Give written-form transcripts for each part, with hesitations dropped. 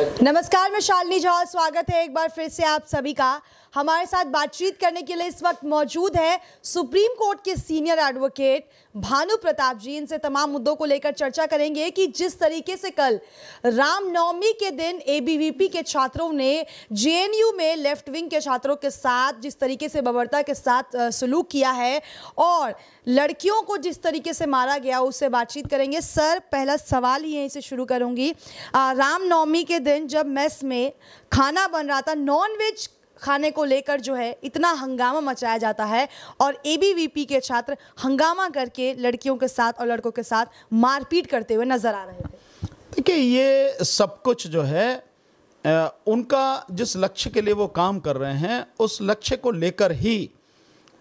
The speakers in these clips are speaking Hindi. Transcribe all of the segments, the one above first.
नमस्कार, मैं शालिनी झा, स्वागत है एक बार फिर से आप सभी का। हमारे साथ बातचीत करने के लिए इस वक्त मौजूद है सुप्रीम कोर्ट के सीनियर एडवोकेट भानु प्रताप जी। इनसे तमाम मुद्दों को लेकर चर्चा करेंगे कि जिस तरीके से कल रामनवमी के दिन एबीवीपी के छात्रों ने जेएनयू में लेफ्ट विंग के छात्रों के साथ जिस तरीके से बर्बरता के साथ सलूक किया है और लड़कियों को जिस तरीके से मारा गया, उससे बातचीत करेंगे। सर, पहला सवाल ही यहीं से शुरू करूंगी। रामनवमी के दिन जब मेस में खाना बन रहा था, नॉनवेज खाने को लेकर जो है इतना हंगामा मचाया जाता है और एबीवीपी के छात्र हंगामा करके लड़कियों के साथ और लड़कों के साथ मारपीट करते हुए नजर आ रहे थे। देखिए, ये सब कुछ जो है उनका जिस लक्ष्य के लिए वो काम कर रहे हैं, उस लक्ष्य को लेकर ही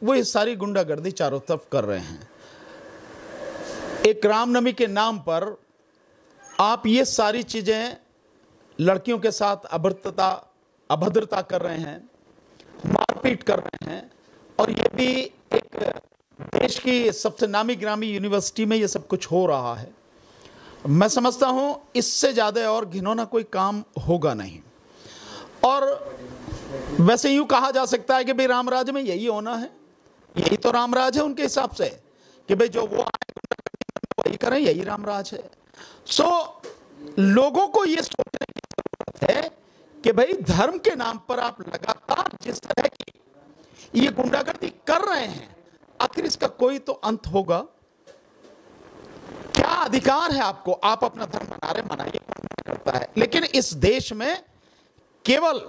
वो ये सारी गुंडागर्दी चारों तरफ कर रहे हैं। एक रामनवमी के नाम पर आप ये सारी चीजें लड़कियों के साथ अभद्रता कर रहे हैं, मारपीट कर रहे हैं, और ये भी एक देश की सबसे नामी गिरामी यूनिवर्सिटी में ये सब कुछ हो रहा है। मैं समझता हूं इससे ज्यादा और घिनौना कोई काम होगा नहीं। और वैसे यूं कहा जा सकता है कि भाई रामराज में यही होना है, यही तो रामराज है उनके हिसाब से, कि भाई जो वो वही करें, यही रामराज है। सो लोगों को ये सोचने की जरूरत है कि भाई धर्म के नाम पर आप लगातार जिस तरह की ये गुंडागर्दी कर रहे हैं, आखिर इसका कोई तो अंत होगा। क्या अधिकार है आपको? आप अपना धर्म मना रहे, मनाइए, कौन नहीं करता है। लेकिन इस देश में केवल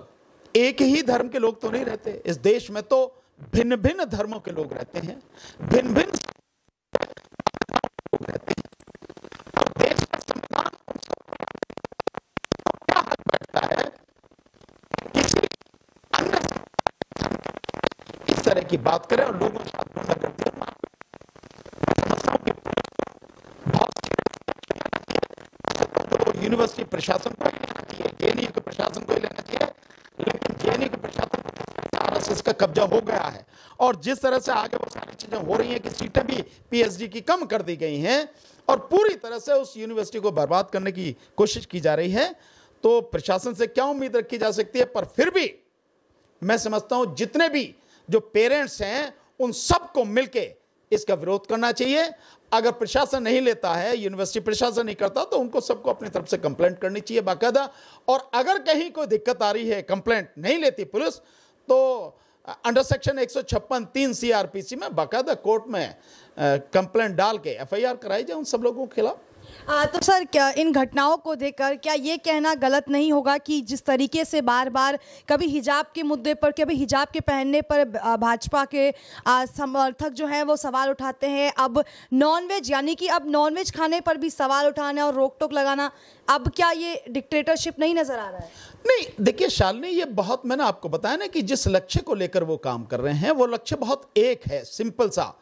एक ही धर्म के लोग तो नहीं रहते। इस देश में तो भिन्न भिन्न धर्मों के लोग रहते हैं, भिन्न भिन्न लोग रहते हैं। और देश का संविधान क्या हक बैठता है किसी अन्य इस तरह की बात करें और लोगों के साथ गुंडागर्दी और मारपीट। यूनिवर्सिटी प्रशासन को ही लेना चाहिए, जेएनयू के प्रशासन को ही लेना चाहिए, लेकिन जेएनयू के प्रशासन आरएसएस का कब्जा हो गया है। और जिस तरह से आगे वो सारी चीजें हो रही हैं कि सीटें भी पीएचडी की कम कर दी गई हैं और पूरी तरह से उस यूनिवर्सिटी को बर्बाद करने की कोशिश की जा रही है, तो प्रशासन से क्या उम्मीद रखी जा सकती है। पर फिर भी मैं समझता हूं जितने भी जो पेरेंट्स हैं उन सबको मिलके इसका विरोध करना चाहिए। अगर प्रशासन नहीं लेता है, यूनिवर्सिटी प्रशासन नहीं करता, तो उनको सबको अपनी तरफ से कंप्लेंट करनी चाहिए बाकायदा। और अगर कहीं कोई दिक्कत आ रही है, कंप्लेंट नहीं लेती पुलिस, तो अंडर सेक्शन 156(3) सीआरपीसी में बाकायदा कोर्ट में कंप्लेंट डाल के एफआईआर कराई जाए उन सब लोगों के खिलाफ। तो सर, क्या इन घटनाओं को देखकर क्या ये कहना गलत नहीं होगा कि जिस तरीके से बार बार कभी हिजाब के मुद्दे पर, कभी हिजाब के पहनने पर भाजपा के समर्थक जो हैं वो सवाल उठाते हैं, अब नॉनवेज, यानी कि अब नॉनवेज खाने पर भी सवाल उठाना और रोक टोक लगाना, अब क्या ये डिक्टेटरशिप नहीं नजर आ रहा है? नहीं, देखिए शालिनी, ये बहुत, मैंने आपको बताया ना कि जिस लक्ष्य को लेकर वो काम कर रहे हैं वो लक्ष्य बहुत एक है, सिंपल सा।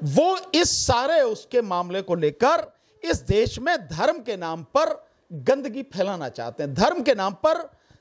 वो इस सारे उसके मामले को लेकर इस देश में धर्म के नाम पर गंदगी फैलाना चाहते हैं, धर्म के नाम पर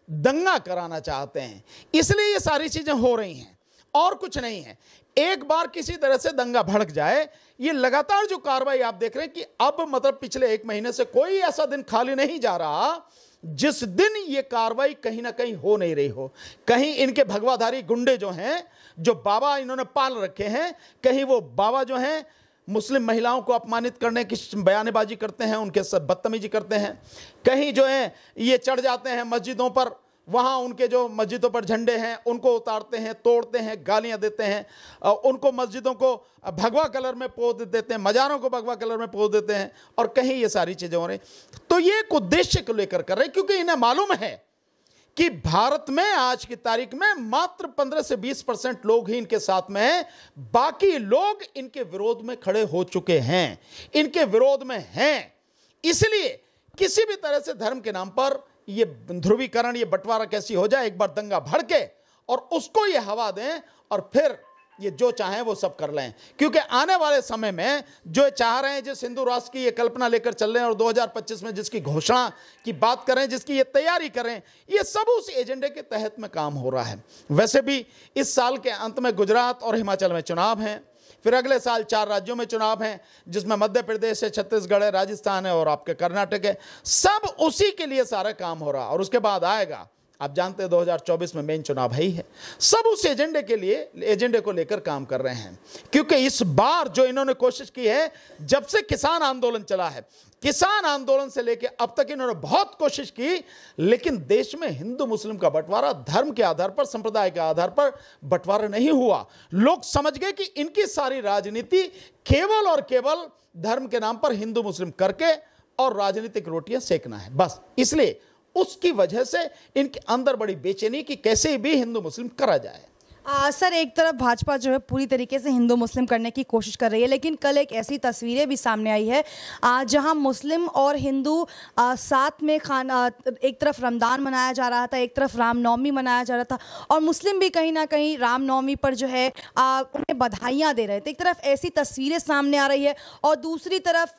दंगा कराना चाहते हैं, इसलिए ये सारी चीजें हो रही हैं और कुछ नहीं है। एक बार किसी तरह से दंगा भड़क जाए, ये लगातार जो कार्रवाई आप देख रहे हैं कि अब मतलब पिछले 1 महीने से कोई ऐसा दिन खाली नहीं जा रहा जिस दिन ये कार्रवाई कहीं ना कहीं हो नहीं रही हो। कहीं इनके भगवाधारी गुंडे जो हैं, जो बाबा इन्होंने पाल रखे हैं, कहीं वो बाबा जो हैं मुस्लिम महिलाओं को अपमानित करने की बयानबाजी करते हैं, उनके साथ बदतमीजी करते हैं, कहीं जो है ये चढ़ जाते हैं मस्जिदों पर, वहाँ उनके जो मस्जिदों पर झंडे हैं उनको उतारते हैं, तोड़ते हैं, गालियाँ देते हैं, उनको मस्जिदों को भगवा कलर में पोत देते हैं, मज़ारों को भगवा कलर में पोत देते हैं, और कहीं ये सारी चीज़ें हो रही। तो ये एक उद्देश्य को लेकर कर रहे हैं, क्योंकि इन्हें मालूम है कि भारत में आज की तारीख में मात्र 15 से 20% लोग ही इनके साथ में हैं, बाकी लोग इनके विरोध में खड़े हो चुके हैं, इनके विरोध में हैं। इसलिए किसी भी तरह से धर्म के नाम पर ये ध्रुवीकरण, ये बंटवारा कैसी हो जाए, एक बार दंगा भड़के और उसको ये हवा दें और फिर ये जो चाहें वो सब कर लें। क्योंकि आने वाले समय में जो चाह रहे हैं, जिस हिंदू राष्ट्र की ये कल्पना लेकर चल रहे हैं और 2025 में जिसकी घोषणा की बात करें, जिसकी ये तैयारी करें, ये सब उस एजेंडे के तहत में काम हो रहा है। वैसे भी इस साल के अंत में गुजरात और हिमाचल में चुनाव हैं, फिर अगले साल 4 राज्यों में चुनाव हैं, जिसमें मध्य प्रदेश है, छत्तीसगढ़ है, राजस्थान है और आपके कर्नाटक है। सब उसी के लिए सारा काम हो रहा। और उसके बाद आएगा, आप जानते हैं 2024 में मेन चुनाव है ही है। सब उस एजेंडे को लेकर काम कर रहे हैं, क्योंकि इस बार जो इन्होंने कोशिश की है, जब से किसान आंदोलन चला है, किसान आंदोलन से लेकर अब तक इन्होंने बहुत कोशिश की, लेकिन देश में हिंदू मुस्लिम का बंटवारा धर्म के आधार पर, संप्रदाय के आधार पर बंटवारा नहीं हुआ। लोग समझ गए कि इनकी सारी राजनीति केवल और केवल धर्म के नाम पर हिंदू मुस्लिम करके और राजनीतिक रोटियां सेकना है, बस। इसलिए उसकी वजह से इनके अंदर बड़ी बेचैनी कि कैसे भी हिंदू मुस्लिम करा जाए। सर, एक तरफ भाजपा जो है पूरी तरीके से हिंदू मुस्लिम करने की कोशिश कर रही है, लेकिन कल एक ऐसी तस्वीरें भी सामने आई है जहां मुस्लिम और हिंदू साथ में एक तरफ रमज़ान मनाया जा रहा था, एक तरफ रामनवमी मनाया जा रहा था, और मुस्लिम भी कहीं ना कहीं रामनवमी पर जो है उन्हें बधाइयाँ दे रहे थे। एक तरफ ऐसी तस्वीरें सामने आ रही है और दूसरी तरफ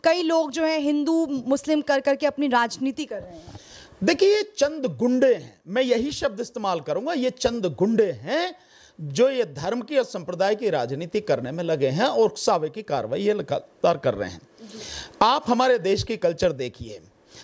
कई लोग जो है हिंदू मुस्लिम कर करके अपनी राजनीति कर रहे हैं। देखिए, ये चंद गुंडे हैं, मैं यही शब्द इस्तेमाल करूंगा, ये चंद गुंडे हैं जो ये धर्म की और संप्रदाय की राजनीति करने में लगे हैं और उकसावे की कार्रवाई ये लगातार कर रहे हैं। आप हमारे देश की कल्चर देखिए,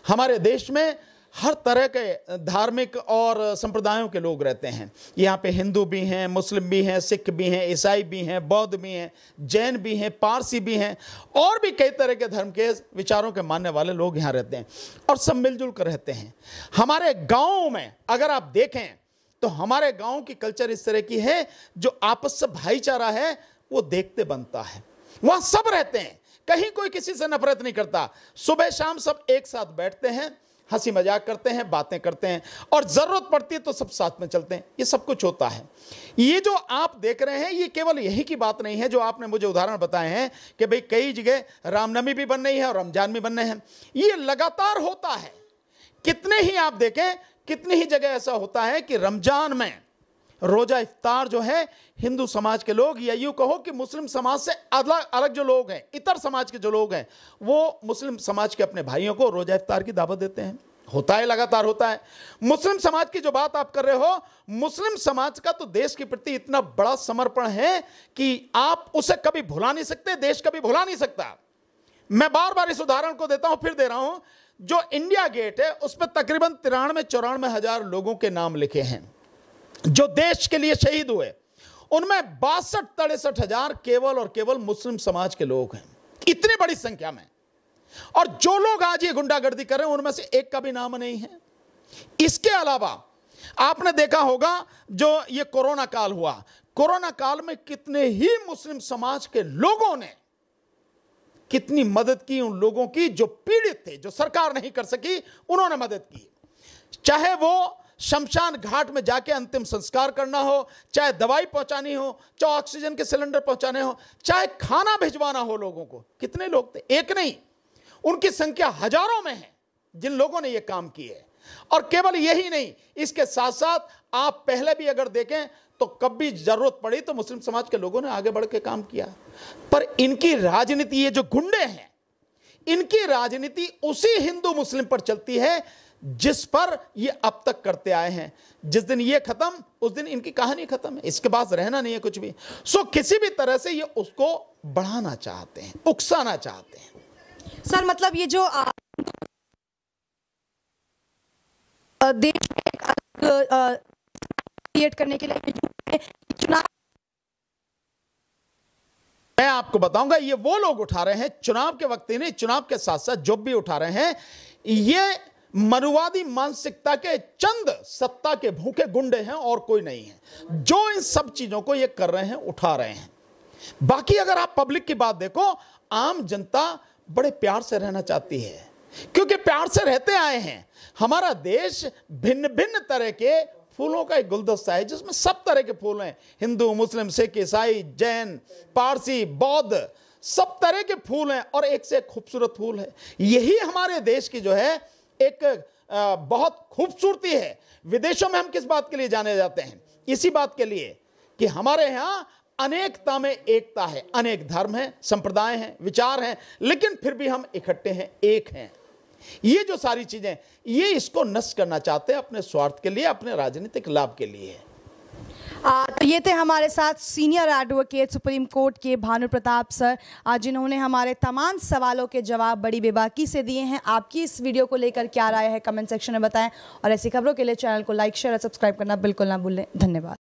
हमारे देश में हर तरह के धार्मिक और संप्रदायों के लोग रहते हैं। यहाँ पे हिंदू भी हैं, मुस्लिम भी हैं, सिख भी हैं, ईसाई भी हैं, बौद्ध भी हैं, जैन भी हैं, पारसी भी हैं, और भी कई तरह के धर्म के विचारों के मानने वाले लोग यहाँ रहते हैं और सब मिलजुल कर रहते हैं। हमारे गाँव में अगर आप देखें तो हमारे गाँव की कल्चर इस तरह की है, जो आपस से भाईचारा है वो देखते बनता है। वहाँ सब रहते हैं, कहीं कोई किसी से नफरत नहीं करता। सुबह शाम सब एक साथ बैठते हैं, हंसी मजाक करते हैं, बातें करते हैं, और जरूरत पड़ती है तो सब साथ में चलते हैं। ये सब कुछ होता है। ये जो आप देख रहे हैं, ये केवल यही की बात नहीं है जो आपने मुझे उदाहरण बताए हैं कि भाई कई जगह रामनवमी भी बन रही है और रमजान भी बन रहे हैं। ये लगातार होता है। कितने ही आप देखें, कितनी ही जगह ऐसा होता है कि रमजान में रोजा इफ्तार जो है, हिंदू समाज के लोग, या यूं कहो कि मुस्लिम समाज से अलग जो लोग हैं, इतर समाज के जो लोग हैं, वो मुस्लिम समाज के अपने भाइयों को रोजा इफ्तार की दावत देते हैं। होता है, लगातार होता है। मुस्लिम समाज की जो बात आप कर रहे हो, मुस्लिम समाज का तो देश के प्रति इतना बड़ा समर्पण है कि आप उसे कभी भुला नहीं सकते, देश कभी भुला नहीं सकता। मैं बार बार इस उदाहरण को देता हूं, फिर दे रहा हूं। जो इंडिया गेट है उस पर तकरीबन 93-94 हजार लोगों के नाम लिखे हैं जो देश के लिए शहीद हुए। उनमें 62-63 हजार केवल और केवल मुस्लिम समाज के लोग हैं, इतनी बड़ी संख्या में। और जो लोग आज ये गुंडागर्दी कर रहे हैं उनमें से एक का भी नाम नहीं है। इसके अलावा आपने देखा होगा जो ये कोरोना काल हुआ, कोरोना काल में कितने ही मुस्लिम समाज के लोगों ने कितनी मदद की उन लोगों की जो पीड़ित थे, जो सरकार नहीं कर सकी, उन्होंने मदद की। चाहे वो शमशान घाट में जाके अंतिम संस्कार करना हो, चाहे दवाई पहुंचानी हो, चाहे ऑक्सीजन के सिलेंडर पहुंचाने हो, चाहे खाना भिजवाना हो लोगों को। कितने लोग थे, एक नहीं, उनकी संख्या हजारों में है जिन लोगों ने यह काम किए। और केवल यही नहीं, इसके साथ साथ आप पहले भी अगर देखें तो कभी जरूरत पड़ी तो मुस्लिम समाज के लोगों ने आगे बढ़ के काम किया। पर इनकी राजनीति, ये जो गुंडे हैं, इनकी राजनीति उसी हिंदू मुस्लिम पर चलती है जिस पर ये अब तक करते आए हैं। जिस दिन ये खत्म, उस दिन इनकी कहानी खत्म है, इसके पास रहना नहीं है कुछ भी। सो किसी भी तरह से ये उसको बढ़ाना चाहते हैं, उकसाना चाहते हैं। सर, मतलब ये जो देश में एक अलग क्रिएट करने के लिए चुनाव, मैं आपको बताऊंगा, ये वो लोग उठा रहे हैं चुनाव के वक्त ही नहीं, चुनाव के साथ साथ जो भी उठा रहे हैं, ये मनुवादी मानसिकता के चंद सत्ता के भूखे गुंडे हैं और कोई नहीं है जो इन सब चीजों को ये कर रहे हैं, उठा रहे हैं। बाकी अगर आप पब्लिक की बात देखो, आम जनता बड़े प्यार से रहना चाहती है, क्योंकि प्यार से रहते आए हैं। हमारा देश भिन्न भिन्न तरह के फूलों का एक गुलदस्ता है जिसमें सब तरह के फूल हैं, हिंदू, मुस्लिम, सिख, ईसाई, जैन, पारसी, बौद्ध, सब तरह के फूल हैं और एक से एक खूबसूरत फूल है। यही हमारे देश की जो है एक बहुत खूबसूरती है। विदेशों में हम किस बात के लिए जाने जाते हैं? इसी बात के लिए कि हमारे यहाँ अनेकता में एकता है, अनेक धर्म हैं, संप्रदाय हैं, विचार हैं, लेकिन फिर भी हम इकट्ठे हैं, एक हैं। ये जो सारी चीजें, ये इसको नष्ट करना चाहते हैं अपने स्वार्थ के लिए, अपने राजनीतिक लाभ के लिए। तो ये थे हमारे साथ सीनियर एडवोकेट सुप्रीम कोर्ट के भानु प्रताप सर, जिन्होंने हमारे तमाम सवालों के जवाब बड़ी बेबाकी से दिए हैं। आपकी इस वीडियो को लेकर क्या राय है कमेंट सेक्शन में बताएं और ऐसी खबरों के लिए चैनल को लाइक शेयर और सब्सक्राइब करना बिल्कुल ना भूलें। धन्यवाद।